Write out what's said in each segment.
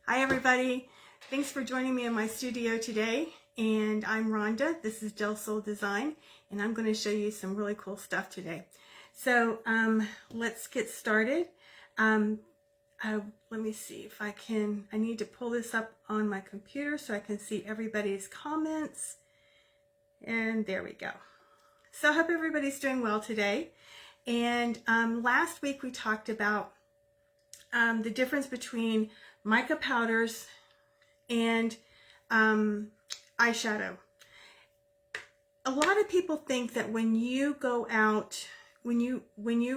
Hi everybody, thanks for joining me in my studio today, and I'm Rhonda. This is DelSolDesign, and I'm going to show you some really cool stuff today. So let's get started. Let me see if I can, I need to pull this up on my computer so I can see everybody's comments, and there we go. So I hope everybody's doing well today. And last week we talked about the difference between mica powders and eyeshadow. A lot of people think that when you go out, when you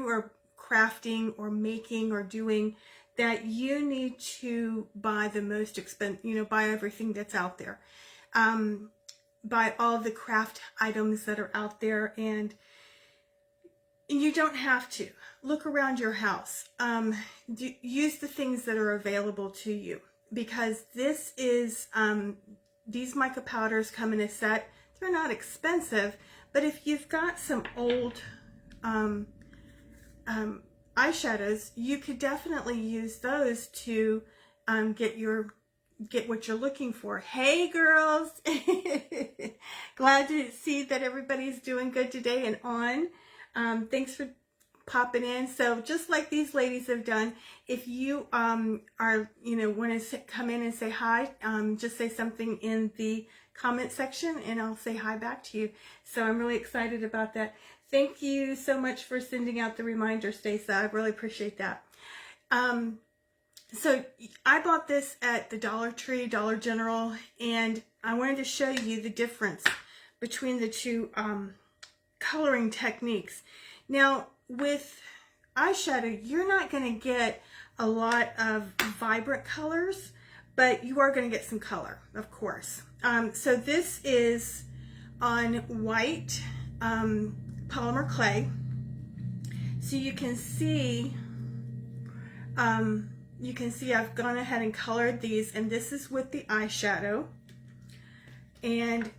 are crafting or making or doing, that you need to buy the most expensive, buy everything that's out there, buy all the craft items that are out there, and you don't have to. Look around your house. Use the things that are available to you, because this is these mica powders come in a set. They're not expensive, but if you've got some old eyeshadows, you could definitely use those to get what you're looking for. Hey girls, glad to see that everybody's doing good today and on. Thanks for popping in. So just like these ladies have done, if you want to come in and say hi, just say something in the comment section and I'll say hi back to you. So I'm really excited about that. Thank you so much for sending out the reminder, Stacey. I really appreciate that. So I bought this at the Dollar Tree, Dollar General, and I wanted to show you the difference between the two coloring techniques. Now with eyeshadow, you're not going to get a lot of vibrant colors, but you are going to get some color, of course. So this is on white polymer clay. So you can see I've gone ahead and colored these, and this is with the eyeshadow, and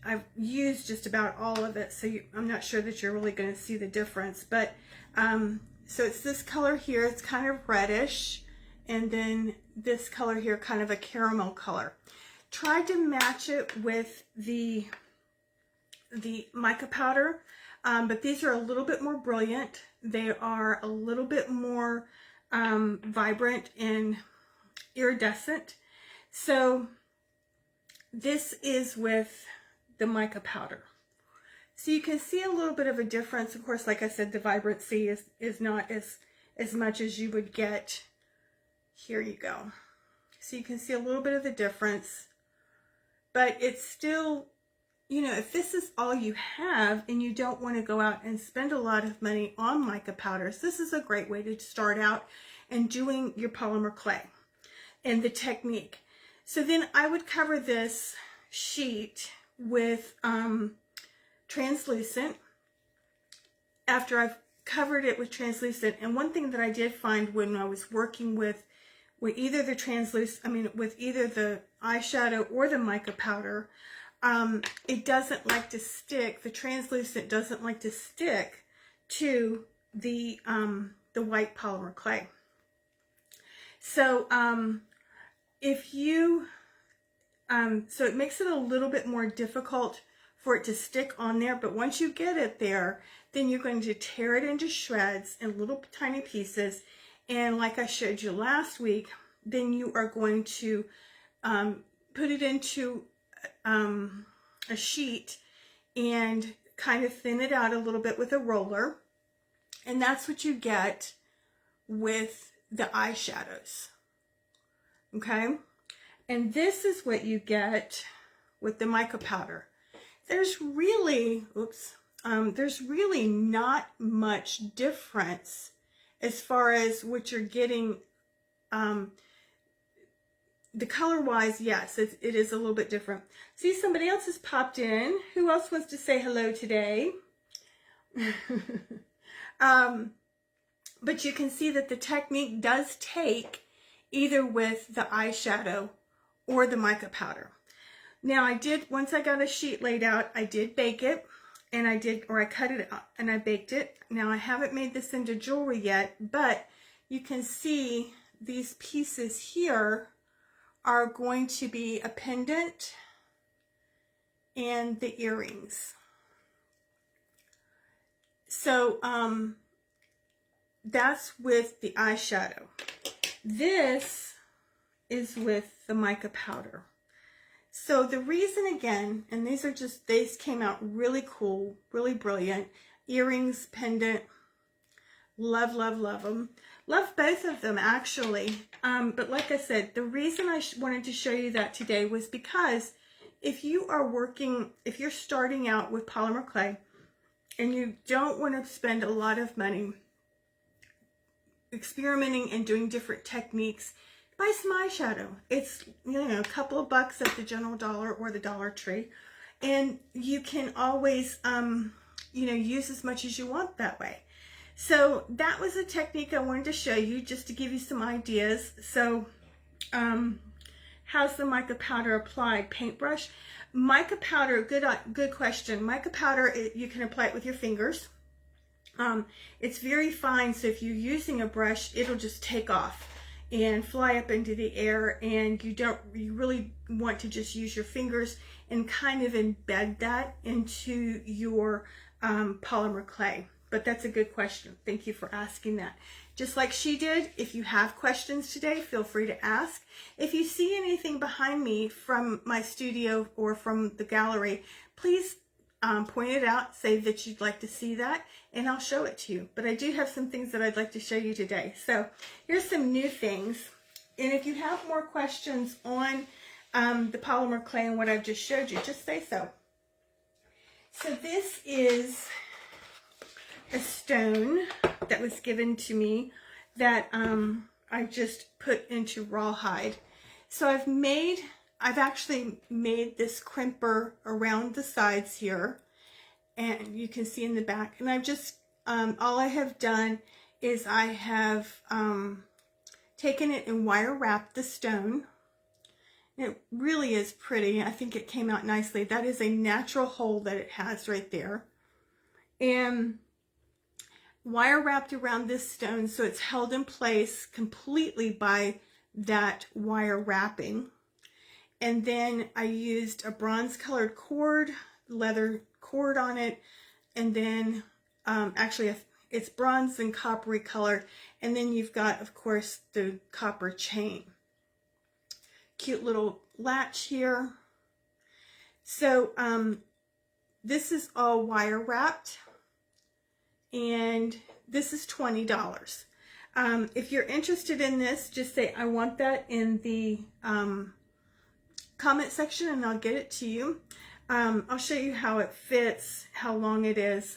I've used just about all of it, so I'm not sure that you're really going to see the difference, but so it's this color here, it's kind of reddish, and then this color here, kind of a caramel color. Tried to match it with the mica powder, but these are a little bit more brilliant. They are a little bit more vibrant and iridescent. So this is with the mica powder. So you can see a little bit of a difference. Of course, like I said, the vibrancy is not as much as you would get. Here you go. So you can see a little bit of the difference, but it's still, if this is all you have and you don't want to go out and spend a lot of money on mica powders, this is a great way to start out and doing your polymer clay and the technique. So then I would cover this sheet with translucent after I've covered it with translucent. And one thing that I did find when I was working with either the with either the eyeshadow or the mica powder, it doesn't like to stick. The translucent doesn't like to stick to the white polymer clay. So so it makes it a little bit more difficult for it to stick on there, but once you get it there, then you're going to tear it into shreds in little tiny pieces, and like I showed you last week, then you are going to put it into a sheet and kind of thin it out a little bit with a roller, and that's what you get with the eyeshadows. Okay? And this is what you get with the mica powder. There's really, there's really not much difference as far as what you're getting. The color-wise, yes, it is a little bit different. See, somebody else has popped in. Who else wants to say hello today? But you can see that the technique does take either with the eyeshadow or the mica powder. Now once I got a sheet laid out, I did bake it, and I cut it out and I baked it. Now I haven't made this into jewelry yet, but you can see these pieces here are going to be a pendant and the earrings. So that's with the eyeshadow. This is with the mica powder. So the reason, again, and these came out really cool, really brilliant. Earrings, pendant, love, love, love them. Love both of them, actually. But like I said, the reason I wanted to show you that today was because if you're starting out with polymer clay and you don't want to spend a lot of money experimenting and doing different techniques, buy some eyeshadow. It's, a couple of bucks at the General Dollar or the Dollar Tree, and you can always use as much as you want that way. So that was a technique I wanted to show you, just to give you some ideas. So how's the mica powder applied? Paintbrush. Mica powder, good question. Mica powder, you can apply it with your fingers. It's very fine, so if you're using a brush, it'll just take off and fly up into the air, and you really want to just use your fingers and kind of embed that into your polymer clay. But that's a good question. Thank you for asking that. Just like she did, if you have questions today, feel free to ask. If you see anything behind me from my studio or from the gallery, please point it out, say that you'd like to see that, and I'll show it to you. But I do have some things that I'd like to show you today. So here's some new things. And if you have more questions on the polymer clay and what I've just showed you, just say so. So this is a stone that was given to me that I just put into rawhide. So I've actually made this crimper around the sides here, and you can see in the back, and I've just all I have done is I have taken it and wire wrapped the stone. It really is pretty. I think it came out nicely. That is a natural hole that it has right there, and wire wrapped around this stone so it's held in place completely by that wire wrapping. And then I used a bronze colored cord, leather cord on it, and then actually it's bronze and coppery colored, and then you've got, of course, the copper chain. Cute little latch here. So this is all wire wrapped, and this is $20. If you're interested in this, just say I want that in the comment section and I'll get it to you. I'll show you how it fits, how long it is,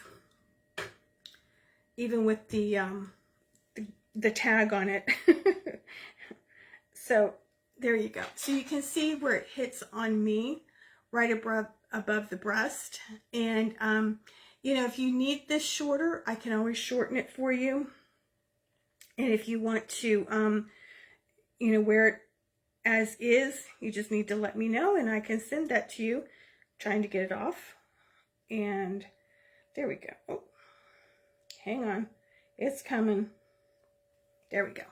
even with the tag on it. So there you go. So you can see where it hits on me, right above the breast. And if you need this shorter, I can always shorten it for you. And if you want to wear it as is, you just need to let me know and I can send that to you. I'm trying to get it off, and there we go. Oh, hang on, it's coming. There we go.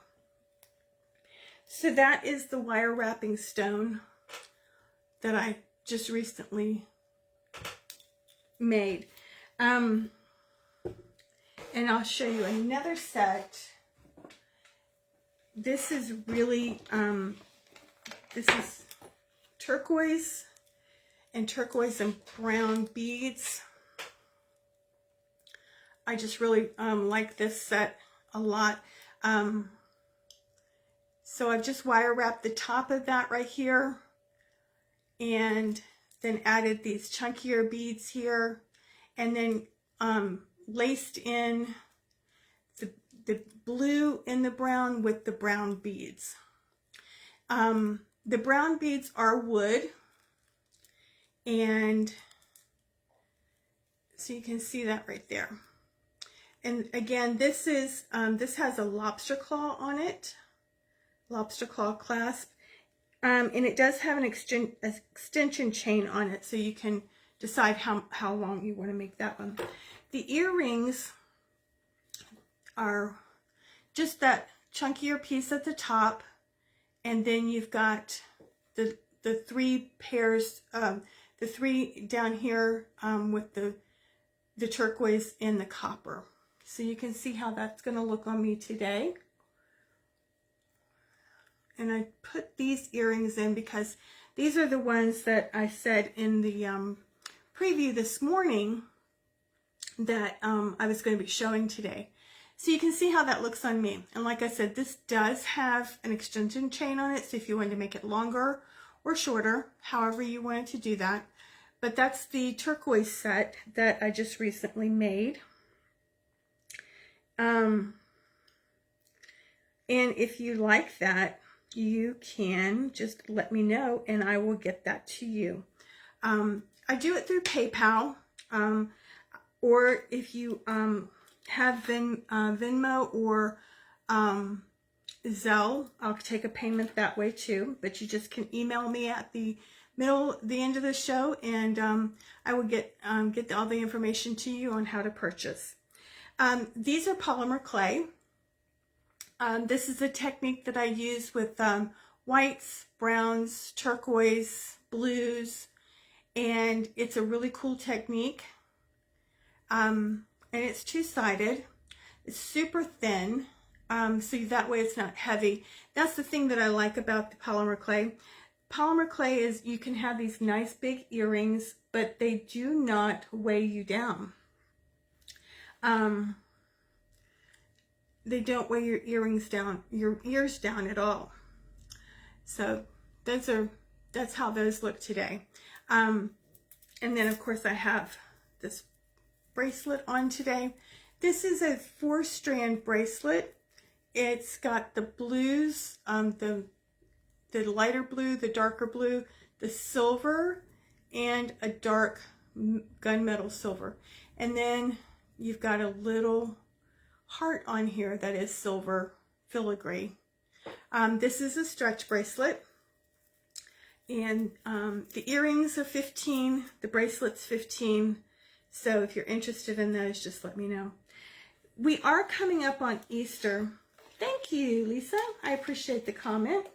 So that is the wire wrapping stone that I just recently made. And I'll show you another set. This is really this is turquoise and brown beads. I just really like this set a lot. So I've just wire wrapped the top of that right here, and then added these chunkier beads here, and then laced in the blue and the brown with the brown beads. The brown beads are wood, and so you can see that right there. And again, this is this has a lobster claw on it, lobster claw clasp, and it does have an extension chain on it, so you can decide how long you want to make that one. The earrings are just chunkier piece at the top, and then you've got the three pairs, the three down here with the turquoise and the copper. So you can see how that's going to look on me today. And I put these earrings in because these are the ones that I said in the preview this morning that I was going to be showing today. So you can see how that looks on me. And like I said, this does have an extension chain on it, so if you wanted to make it longer or shorter, however you wanted to do that. But that's the turquoise set that I just recently made. And if you like that, you can just let me know and I will get that to you. I do it through PayPal, or if you have Venmo or Zelle, I'll take a payment that way too. But you just can email me at the end of the show, and I will get all the information to you on how to purchase. These are polymer clay. This is a technique that I use with whites, browns, turquoise, blues, and it's a really cool technique. And it's two-sided. It's super thin, so that way it's not heavy. That's the thing that I like about the polymer clay. Polymer clay is you can have these nice big earrings, but they do not weigh you down. They don't weigh your earrings down, your ears down at all. So that's how those look today. And then of course I have this bracelet on today. This is a 4-strand bracelet. It's got the blues, the lighter blue, the darker blue, the silver, and a dark gunmetal silver. And then you've got a little heart on here that is silver filigree. This is a stretch bracelet, and the earrings are $15, the bracelet's $15. So if you're interested in those, just let me know. We are coming up on Easter. Thank you, Lisa. I appreciate the comment.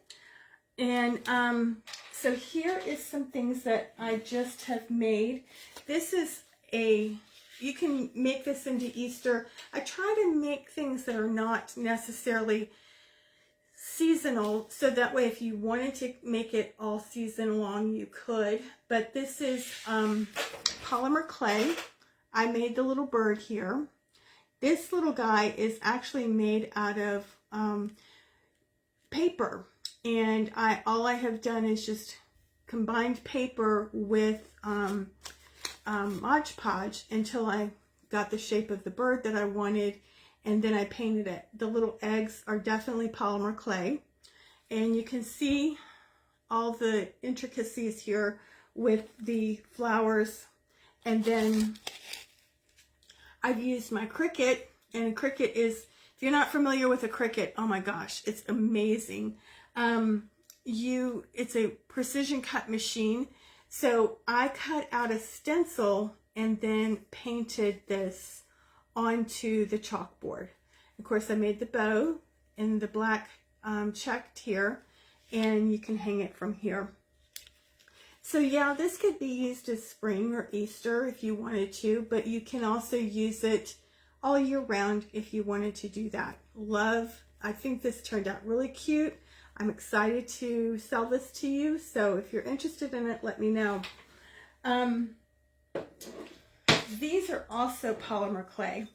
And so here is some things that I just have made. This is you can make this into Easter. I try to make things that are not necessarily seasonal, so that way if you wanted to make it all season long, you could. But this is polymer clay. I made the little bird here. This little guy is actually made out of paper, and all I have done is just combined paper with Mod Podge until I got the shape of the bird that I wanted, and then I painted it. The little eggs are definitely polymer clay, and you can see all the intricacies here with the flowers. And then I've used my Cricut, and a Cricut is, if you're not familiar with a Cricut, oh my gosh, it's amazing. It's a precision cut machine. So I cut out a stencil and then painted this onto the chalkboard. Of course, I made the bow in the black checked here, and you can hang it from here. So yeah, this could be used as spring or Easter if you wanted to, but you can also use it all year round if you wanted to do that. I think this turned out really cute. I'm excited to sell this to you, so if you're interested in it, let me know. These are also polymer clay.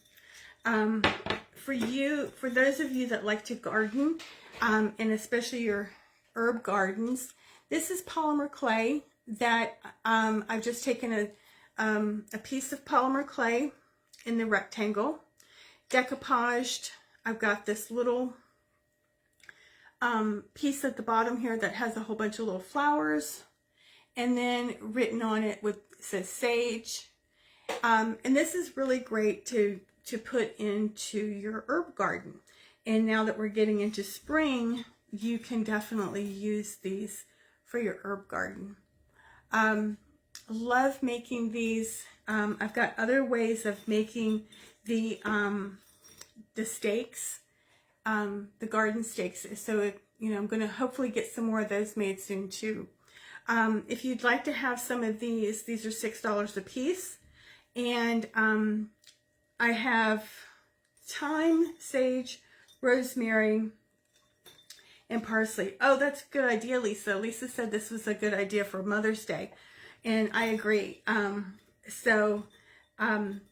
For those of you that like to garden, and especially your herb gardens, this is polymer clay that I've just taken a piece of polymer clay in the rectangle, decoupaged. I've got this little piece at the bottom here that has a whole bunch of little flowers, and then written on it says sage. And this is really great to put into your herb garden. And now that we're getting into spring, you can definitely use these for your herb garden. Love making these. I've got other ways of making the stakes. the garden stakes. So, you know, I'm going to hopefully get some more of those made soon too. If you'd like to have some of these are $6 a piece. And I have thyme, sage, rosemary, and parsley. Oh, that's a good idea, Lisa. Lisa said this was a good idea for Mother's Day. And I agree. You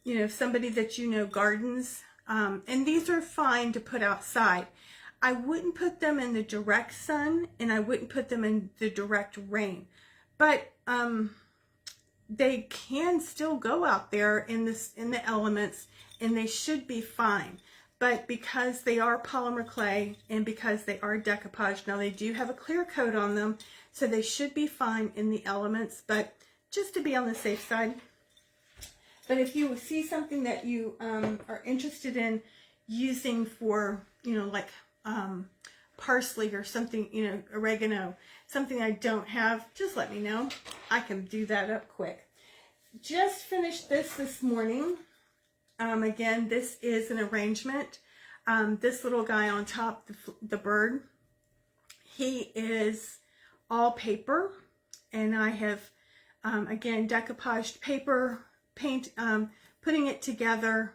know, somebody that you know gardens, and these are fine to put outside. I wouldn't put them in the direct sun, and I wouldn't put them in the direct rain. But they can still go out there in the elements, and they should be fine. But because they are polymer clay and because they are decoupage, now they do have a clear coat on them, so they should be fine in the elements, but just to be on the safe side. But if you see something that you are interested in using for, you know, like parsley or something, you know, oregano, something I don't have, just let me know. I can do that up quick. Just finished this morning. Again, this is an arrangement. This little guy on top, the bird, he is all paper, and I have, again, decoupaged paper, paint, putting it together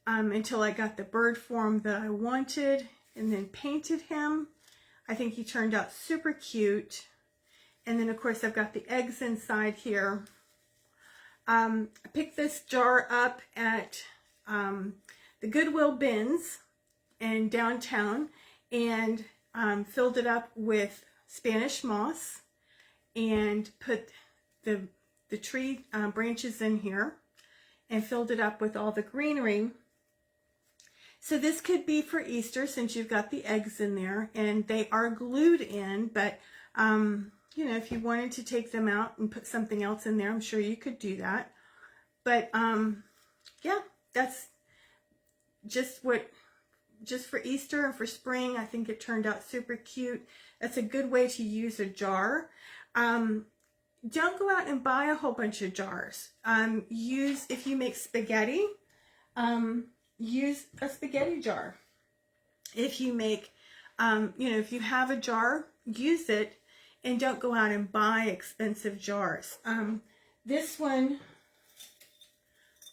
until I got the bird form that I wanted, and then painted him. I think he turned out super cute. And then, of course, I've got the eggs inside here. I picked this jar up at the Goodwill bins in downtown, and filled it up with Spanish moss, and put the tree branches in here, and filled it up with all the greenery. So this could be for Easter, since you've got the eggs in there, and they are glued in, but you know, if you wanted to take them out and put something else in there, I'm sure you could do that. But yeah, that's just for Easter and for spring. I think it turned out super cute. That's a good way to use a jar. Don't go out and buy a whole bunch of jars. If you make spaghetti, use a spaghetti jar. If you make, you know, if you have a jar, use it, and don't go out and buy expensive jars. This one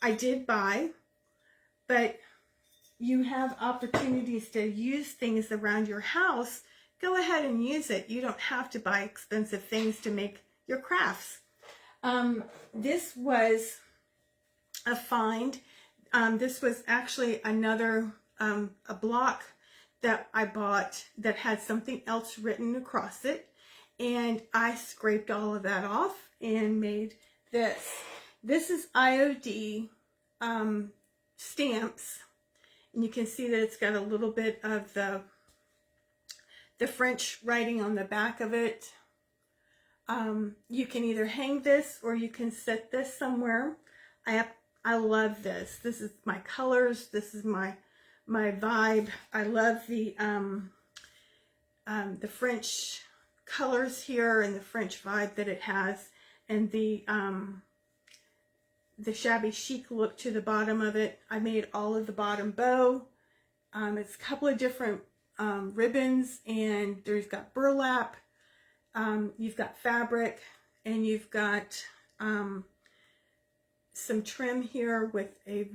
I did buy, but you have opportunities to use things around your house. Go ahead and use it. You don't have to buy expensive things to make your crafts. This was a find. This was actually another a block that I bought that had something else written across it, and I scraped all of that off and made this. This is IOD stamps, and you can see that it's got a little bit of the French writing on the back of it. You can either hang this or you can set this somewhere. I love this. This is my colors. This is my vibe. I love the French colors here and the French vibe that it has, and the shabby chic look to the bottom of it. I made all of the bottom bow. It's a couple of different ribbons, and there's got burlap. You've got fabric, and you've got some trim here with a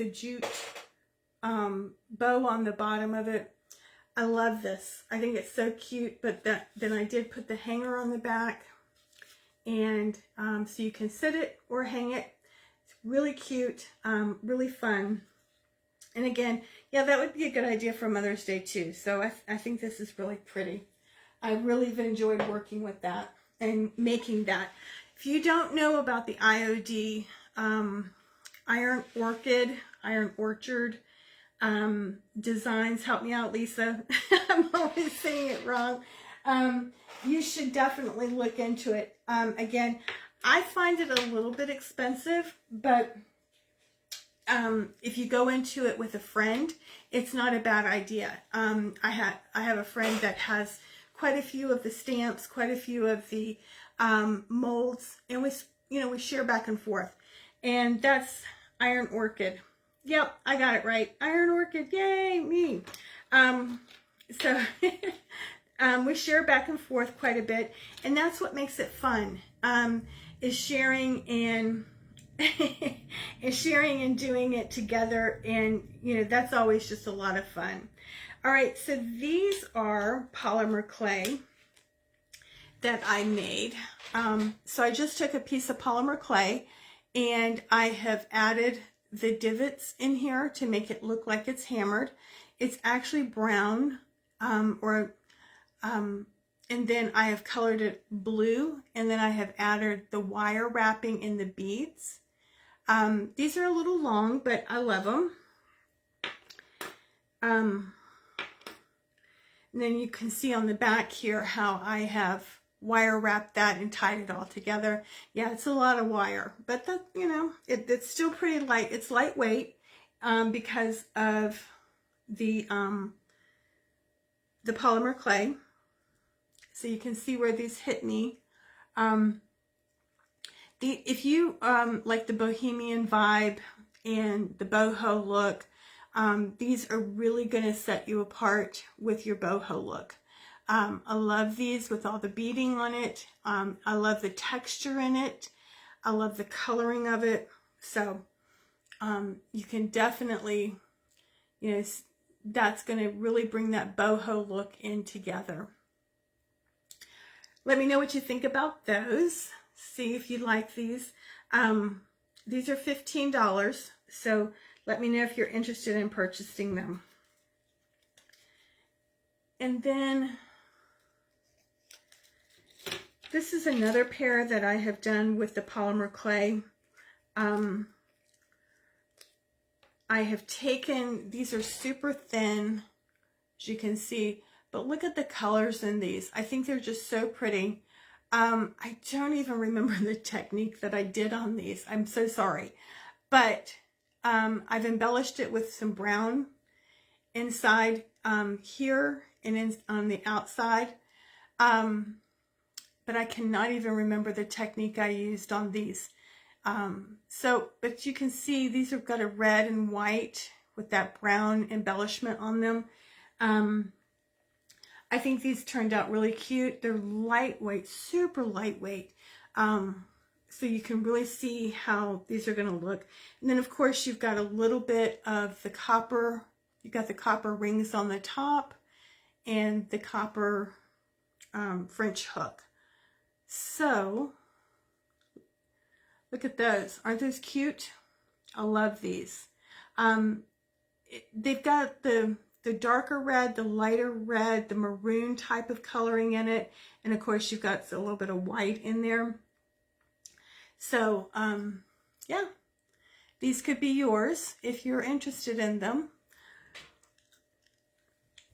jute bow on the bottom of it. I love this. I think it's so cute, but then I did put the hanger on the back, and so you can sit it or hang it. It's really cute, really fun. And again, yeah, that would be a good idea for Mother's Day too. So I think this is really pretty. I really have enjoyed working with that and making that. If you don't know about the IOD Iron Orchard designs, help me out, Lisa. I'm always saying it wrong. You should definitely look into it. Again, I find it a little bit expensive, but if you go into it with a friend, it's not a bad idea. I have a friend that has quite a few of the stamps, quite a few of the molds, and we share back and forth. And that's Iron Orchid. Yep, I got it right. Iron Orchid, yay, me. So we share back and forth quite a bit, and that's what makes it fun, is sharing and sharing and doing it together, and that's always just a lot of fun. All right, so these are polymer clay that I made. So I just took a piece of polymer clay and I have added the divots in here to make it look like it's hammered. It's actually brown, and then I have colored it blue, and then I have added the wire wrapping in the beads. These are a little long, but I love them. And then you can see on the back here how I have wire wrapped that and tied it all together. Yeah, it's a lot of wire, but that, it's still pretty light. It's lightweight because of the polymer clay. So you can see where these hit me. If you like the bohemian vibe and the boho look, these are really going to set you apart with your boho look. I love these with all the beading on it. I love the texture in it. I love the coloring of it. So you can definitely, that's going to really bring that boho look in together. Let me know what you think about those. See if you like these. These are $15, so let me know if you're interested in purchasing them. And then this is another pair that I have done with the polymer clay. I have taken, these are super thin, as you can see, but look at the colors in these. I think they're just so pretty. I don't even remember the technique that I did on these. I'm so sorry. But I've embellished it with some brown inside here and on the outside. But I cannot even remember the technique I used on these. But you can see these have got a red and white with that brown embellishment on them. I think these turned out really cute. They're lightweight, super lightweight. So you can really see how these are going to look. And then of course you've got a little bit of the copper. You've got the copper rings on the top and the copper French hook. So look at those. Aren't those cute? I love these. They've got the darker red, the lighter red, the maroon type of coloring in it. And of course you've got a little bit of white in there. So, yeah, these could be yours if you're interested in them.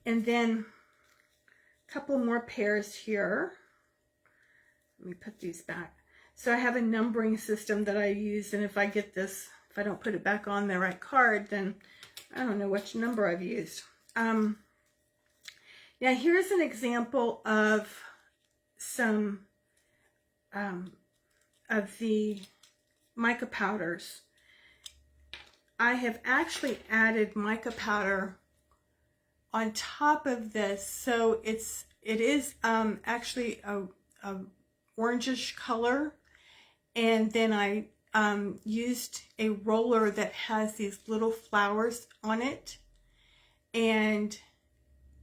And then a couple more pairs here. Let me put these back. So I have a numbering system that I use, and if I get this, if I don't put it back on the right card, then I don't know which number I've used. Now here's an example of some of the mica powders. I have actually added mica powder on top of this, so it is actually a orangish color, and then I used a roller that has these little flowers on it and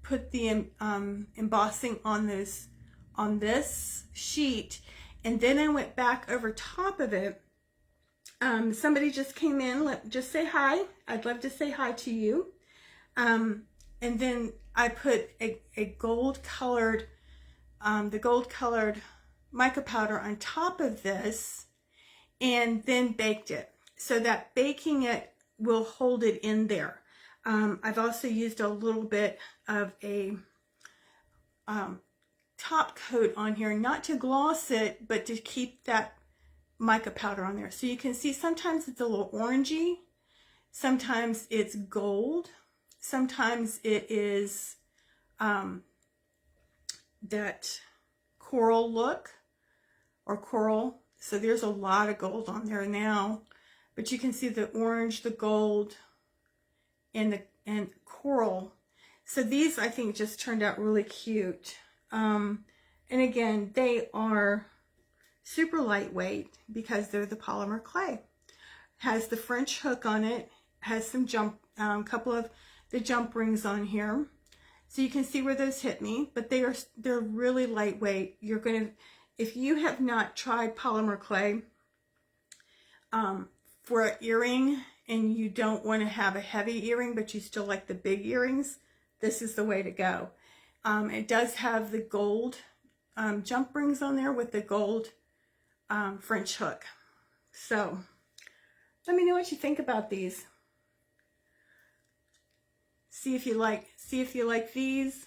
put the embossing on this sheet, and then I went back over top of it. Somebody just came in. Just say hi. I'd love to say hi to you. And then I put a gold colored, the gold colored mica powder on top of this, and then baked it. So that baking it will hold it in there. I've also used a little bit of a top coat on here, not to gloss it, but to keep that mica powder on there. So you can see sometimes it's a little orangey, sometimes it's gold, sometimes it is that coral look or coral. So there's a lot of gold on there now, but you can see the orange, the gold, and coral. So these I think just turned out really cute. And again, they are super lightweight because they're the polymer clay. Has the French hook on it, has some couple of the jump rings on here. So you can see where those hit me, but they're really lightweight. You're gonna, if you have not tried polymer clay for an earring and you don't want to have a heavy earring, but you still like the big earrings, this is the way to go. It does have the gold jump rings on there with the gold French hook. So let me know what you think about these. See if you like these.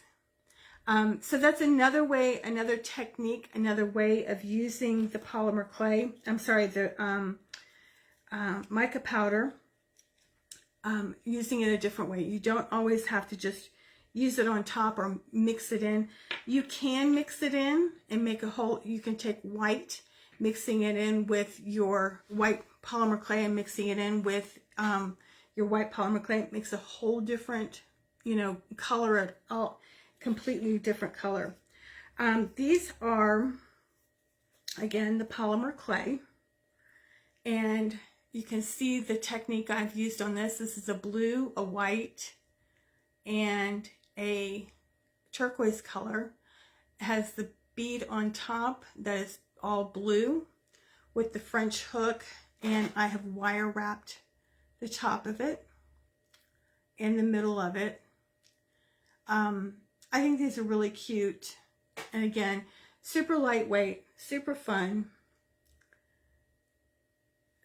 So that's another way, another technique, another way of using the polymer clay. I'm sorry, the mica powder. Using it a different way. You don't always have to just use it on top or mix it in. You can mix it in and make a whole, you can take white, mixing it in with your white polymer clay and mixing it in with your white polymer clay makes a whole different, you know, color, at all, completely different color. These are, again, the polymer clay, and you can see the technique I've used on this. This is a blue, a white, and a turquoise color. It has the bead on top that is all blue with the French hook, and I have wire wrapped the top of it and the middle of it. I think these are really cute, and again, super lightweight, super fun.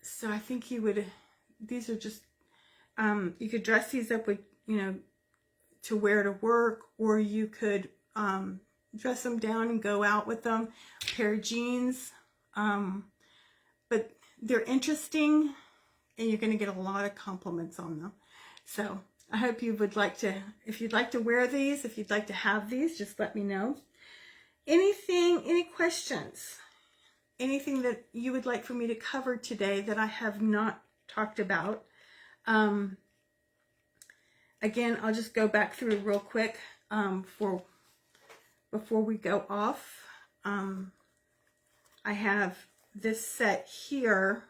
So I think you would, these are just, you could dress these up with, you know, to wear to work, or you could dress them down and go out with them, pair of jeans. But they're interesting, and you're going to get a lot of compliments on them. So I hope you would like to, if you'd like to wear these, if you'd like to have these, just let me know. Any questions? Anything that you would like for me to cover today that I have not talked about? Again, I'll just go back through real quick before we go off. I have this set here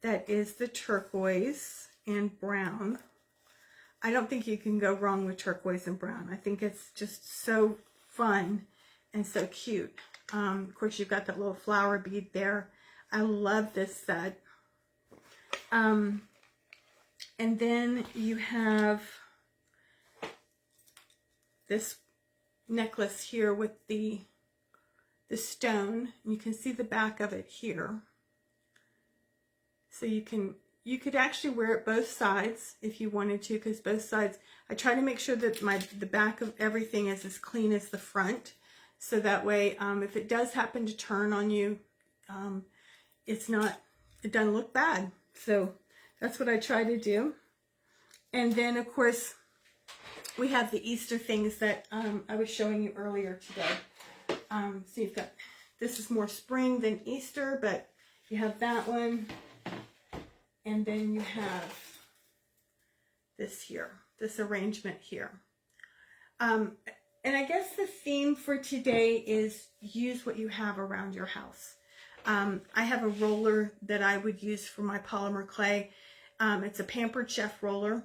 that is the turquoise and brown. I don't think you can go wrong with turquoise and brown. I think it's just so fun and so cute. Of course, you've got that little flower bead there. I love this set. And then you have this necklace here with the stone. You can see the back of it here. So you could actually wear it both sides if you wanted to, because both sides, I try to make sure that the back of everything is as clean as the front. So that way, if it does happen to turn on you, it doesn't look bad. So that's what I try to do. And then, of course, we have the Easter things that I was showing you earlier today. So you've got, this is more spring than Easter, but you have that one. And then you have this here, this arrangement here. And I guess the theme for today is use what you have around your house. I have a roller that I would use for my polymer clay. It's a Pampered Chef roller.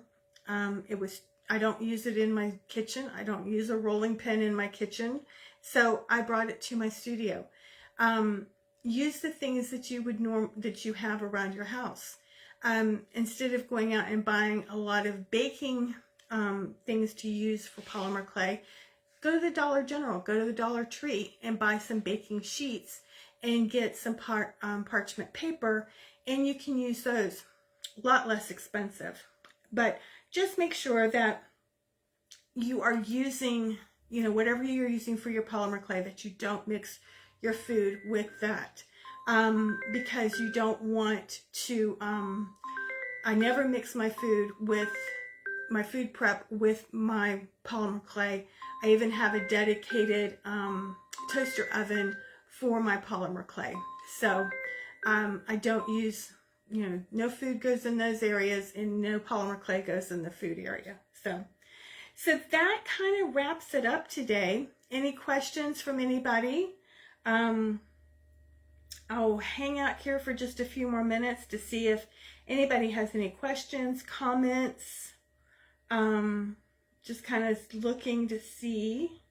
I don't use it in my kitchen. I don't use a rolling pin in my kitchen. So I brought it to my studio. Use the things that you have around your house. Instead of going out and buying a lot of baking things to use for polymer clay, go to the Dollar General, go to the Dollar Tree and buy some baking sheets and get some parchment paper, and you can use those. A lot less expensive. But just make sure that you are using, you know, whatever you're using for your polymer clay, that you don't mix your food with that. Because you don't want to, I never mix my food with my food prep with my polymer clay. I even have a dedicated toaster oven for my polymer clay. So I don't use no food goes in those areas, and no polymer clay goes in the food area. So that kind of wraps it up today. Any questions from anybody? I'll hang out here for just a few more minutes to see if anybody has any questions, comments. Just kind of looking to see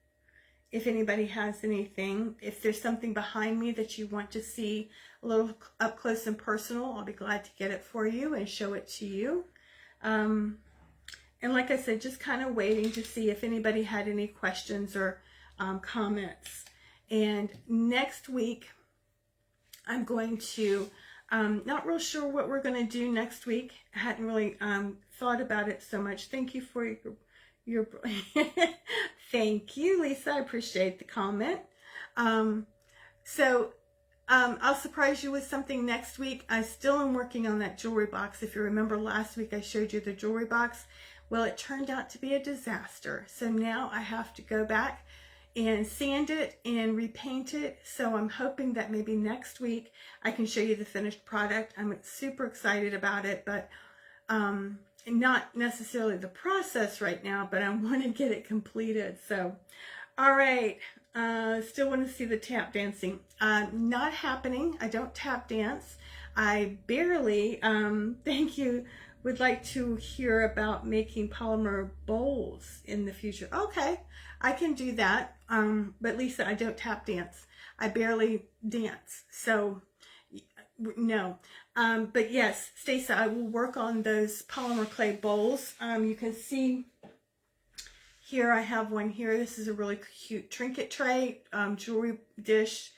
if anybody has anything. If there's something behind me that you want to see a little up close and personal, I'll be glad to get it for you and show it to you. And like I said, just kind of waiting to see if anybody had any questions or comments. And next week, I'm going to, not real sure what we're going to do next week. I hadn't really thought about it so much. Thank you for your thank you, Lisa. I appreciate the comment. I'll surprise you with something next week. I still am working on that jewelry box. If you remember last week, I showed you the jewelry box. Well, it turned out to be a disaster. So now I have to go back and sand it and repaint it. So I'm hoping that maybe next week I can show you the finished product. I'm super excited about it, but not necessarily the process right now, but I want to get it completed. So, all right. Still want to see the tap dancing. Not happening. I don't tap dance. I barely, thank you, would like to hear about making polymer bowls in the future. Okay, I can do that. But Lisa, I don't tap dance. I barely dance. So no. But yes, Stacey, I will work on those polymer clay bowls. You can see here, I have one here. This is a really cute trinket tray, jewelry dish.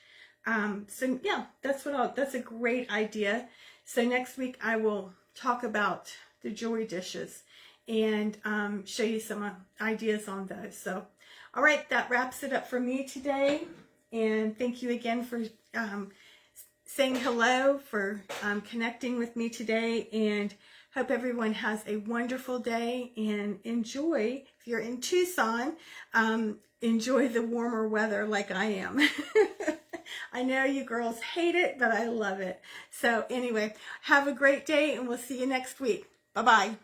So yeah, that's a great idea. So next week I will talk about the jewelry dishes and show you some ideas on those. So, all right, that wraps it up for me today. And thank you again for saying hello, for connecting with me today, and hope everyone has a wonderful day and enjoy, if you're in Tucson, enjoy the warmer weather like I am. I know you girls hate it, but I love it. So anyway, have a great day, and we'll see you next week. Bye-bye.